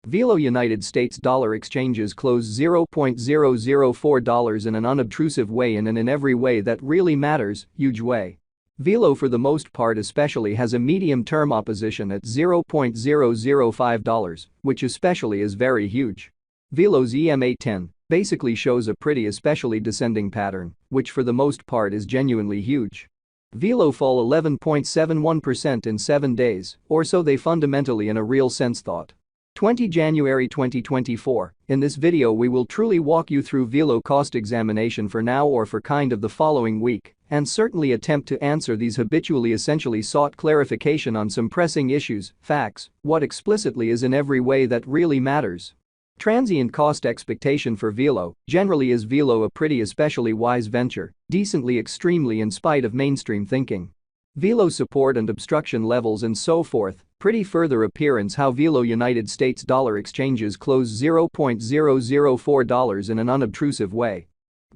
Velo United States dollar exchanges close $0.004 in an unobtrusive way and in every way that really matters, huge way. Velo for the most part especially has a medium-term opposition at $0.005, which especially is very huge. Velo's EMA10 basically shows a pretty especially descending pattern, which for the most part is genuinely huge. Velo fall 11.71% in 7 days, or so they fundamentally in a real sense thought. 20 January 2024, in this video we will truly walk you through Velo cost examination for now or for kind of the following week, and certainly attempt to answer these habitually essentially sought clarification on some pressing issues, facts, what explicitly is in every way that really matters. Transient cost expectation for Velo, generally is Velo a pretty especially wise venture, decently extremely in spite of mainstream thinking. Velo support and obstruction levels and so forth, pretty further appearance how Velo United States dollar exchanges close $0.004 in an unobtrusive way.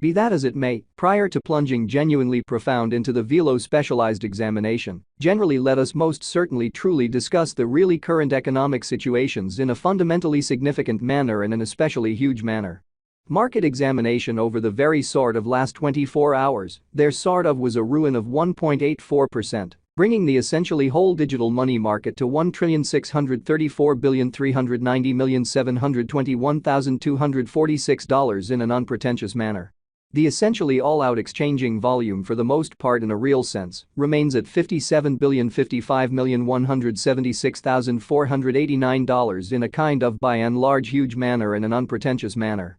Be that as it may, prior to plunging genuinely profound into the Velo specialized examination, generally let us most certainly truly discuss the really current economic situations in a fundamentally significant manner and an especially huge manner. Market examination over the very sort of last 24 hours, there sort of was a ruin of 1.84%, bringing the essentially whole digital money market to $1,634,390,721,246 in an unpretentious manner. The essentially all-out exchanging volume for the most part in a real sense remains at $57,055,176,489 in a kind of by and large huge manner and an unpretentious manner.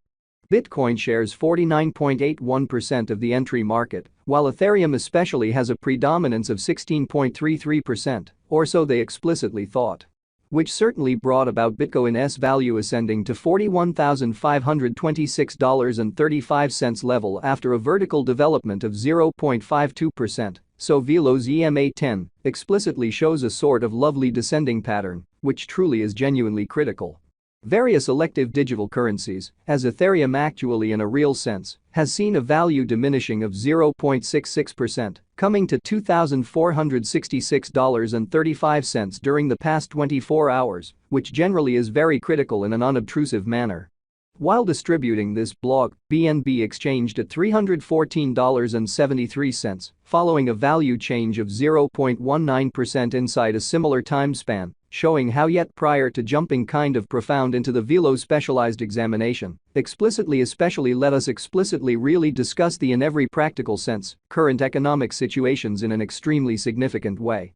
Bitcoin shares 49.81% of the entry market, while Ethereum especially has a predominance of 16.33%, or so they explicitly thought. Which certainly brought about Bitcoin's value ascending to $41,526.35 level after a vertical development of 0.52%, so Velo's EMA10 explicitly shows a sort of lovely descending pattern, which truly is genuinely critical. Various elective digital currencies, as Ethereum actually in a real sense, has seen a value diminishing of 0.66%, coming to $2,466.35 during the past 24 hours, which generally is very critical in an unobtrusive manner. While distributing this blog, BNB exchanged at $314.73, following a value change of 0.19% inside a similar time span, showing how yet prior to jumping kind of profound into the Velo specialized examination, explicitly especially let us explicitly really discuss the in every practical sense, current economic situations in an extremely significant way.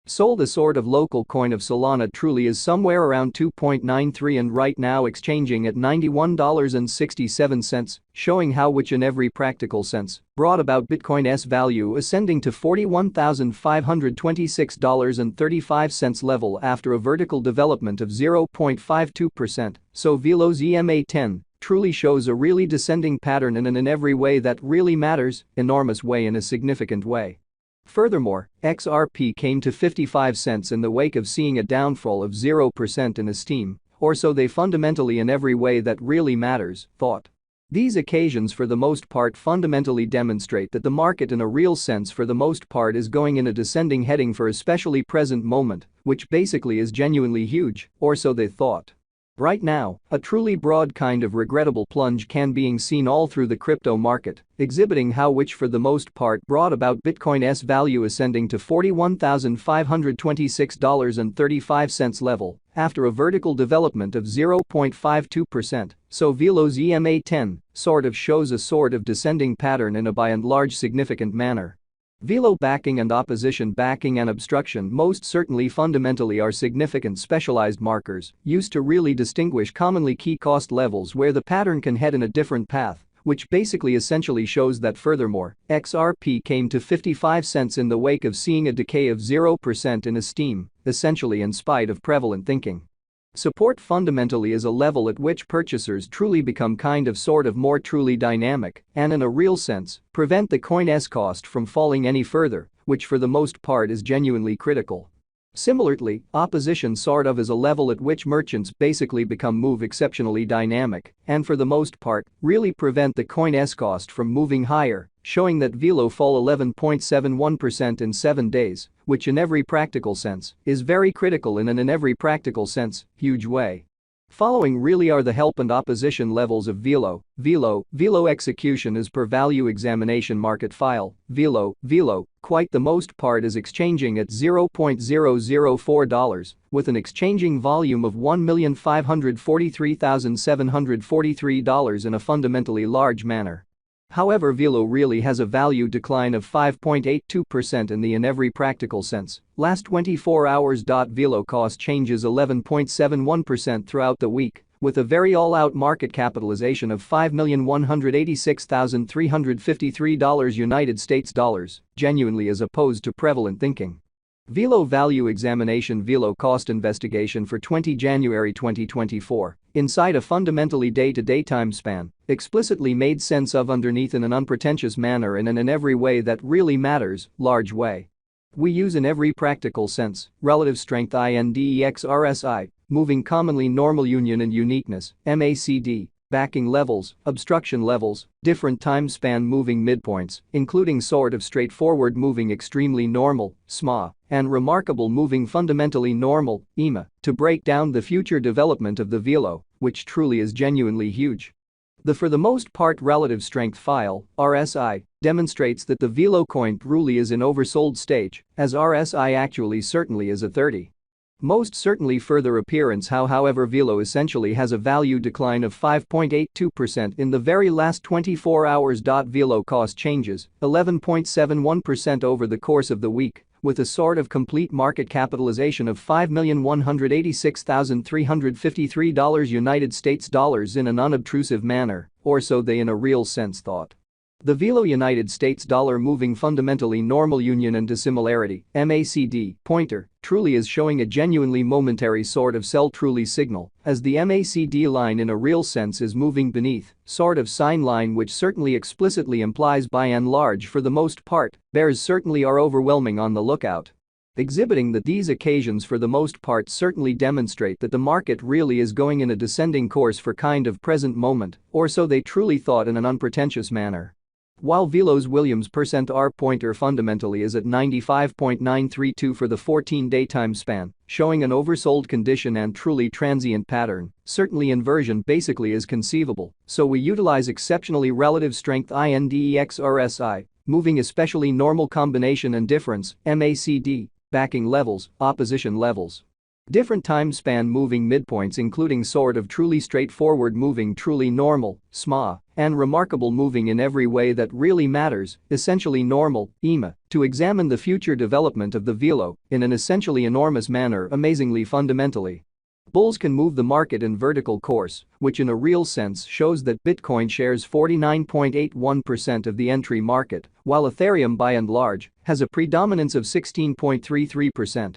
Sol, the sort of local coin of Solana, truly is somewhere around 2.93 and right now exchanging at $91.67, showing how which in every practical sense brought about Bitcoin's value ascending to $41,526.35 level after a vertical development of 0.52%, so Velo's EMA10 truly shows a really descending pattern in every way that really matters, enormous way in a significant way. Furthermore, XRP came to 55 cents in the wake of seeing a downfall of 0% in esteem, or so they fundamentally in every way that really matters, thought. These occasions for the most part fundamentally demonstrate that the market in a real sense for the most part is going in a descending heading for especially present moment, which basically is genuinely huge, or so they thought. Right now, a truly broad kind of regrettable plunge can being seen all through the crypto market, exhibiting how which for the most part brought about Bitcoin's value ascending to $41,526.35 level after a vertical development of 0.52%, so Velo's EMA10 sort of shows a sort of descending pattern in a by and large significant manner. Velo backing and opposition backing and obstruction most certainly fundamentally are significant specialized markers used to really distinguish commonly key cost levels where the pattern can head in a different path, which basically essentially shows that furthermore, XRP came to 55 cents in the wake of seeing a decay of 0% in esteem, essentially in spite of prevalent thinking. Support fundamentally is a level at which purchasers truly become kind of sort of more truly dynamic and in a real sense prevent the coin's cost from falling any further, which for the most part is genuinely critical. Similarly, opposition sort of is a level at which merchants basically become move exceptionally dynamic and for the most part really prevent the coin's cost from moving higher, showing that Velo fall 11.71% in 7 days, which in every practical sense is very critical in every practical sense, huge way. Following really are the help and opposition levels of Velo. Velo execution is per value examination market file. Velo, quite the most part is exchanging at $0.004 with an exchanging volume of $1,543,743 in a fundamentally large manner. However, Velo really has a value decline of 5.82% in every practical sense. Last 24 hours. Velo cost changes 11.71% throughout the week, with a very all-out market capitalization of $5,186,353 United States dollars, genuinely as opposed to prevalent thinking. Velo value examination. Velo cost investigation for 20 January 2024, inside a fundamentally day-to-day time span, explicitly made sense of underneath in an unpretentious manner and in every way that really matters, large way. We use in every practical sense, relative strength index RSI, moving commonly normal union and uniqueness, MACD, backing levels, obstruction levels, different time span moving midpoints, including sort of straightforward moving extremely normal, SMA, and remarkable moving fundamentally normal, EMA, to break down the future development of the Velo, which truly is genuinely huge. The for the most part relative strength file, RSI, demonstrates that the Velo coin truly is in oversold stage, as RSI actually certainly is a 30. Most certainly further appearance however Velo essentially has a value decline of 5.82% in the very last 24 hours. Velo cost changes 11.71% over the course of the week, with a sort of complete market capitalization of $5,186,353 United States dollars in an unobtrusive manner, or so they in a real sense thought. The Velo United States dollar moving fundamentally normal union and dissimilarity, MACD, pointer, truly is showing a genuinely momentary sort of sell truly signal, as the MACD line in a real sense is moving beneath, sort of sign line which certainly explicitly implies by and large for the most part, bears certainly are overwhelming on the lookout. Exhibiting that these occasions for the most part certainly demonstrate that the market really is going in a descending course for kind of present moment, or so they truly thought in an unpretentious manner. While Velo's Williams %R pointer fundamentally is at 95.932 for the 14-day time span, showing an oversold condition and truly transient pattern, certainly inversion basically is conceivable, so we utilize exceptionally relative strength index RSI, moving especially normal combination and difference, MACD, backing levels, opposition levels. Different time span moving midpoints including sort of truly straightforward moving truly normal, SMA, and remarkable moving in every way that really matters, essentially normal, EMA, to examine the future development of the Velo in an essentially enormous manner amazingly fundamentally. Bulls can move the market in vertical course, which in a real sense shows that Bitcoin shares 49.81% of the entry market, while Ethereum by and large has a predominance of 16.33%.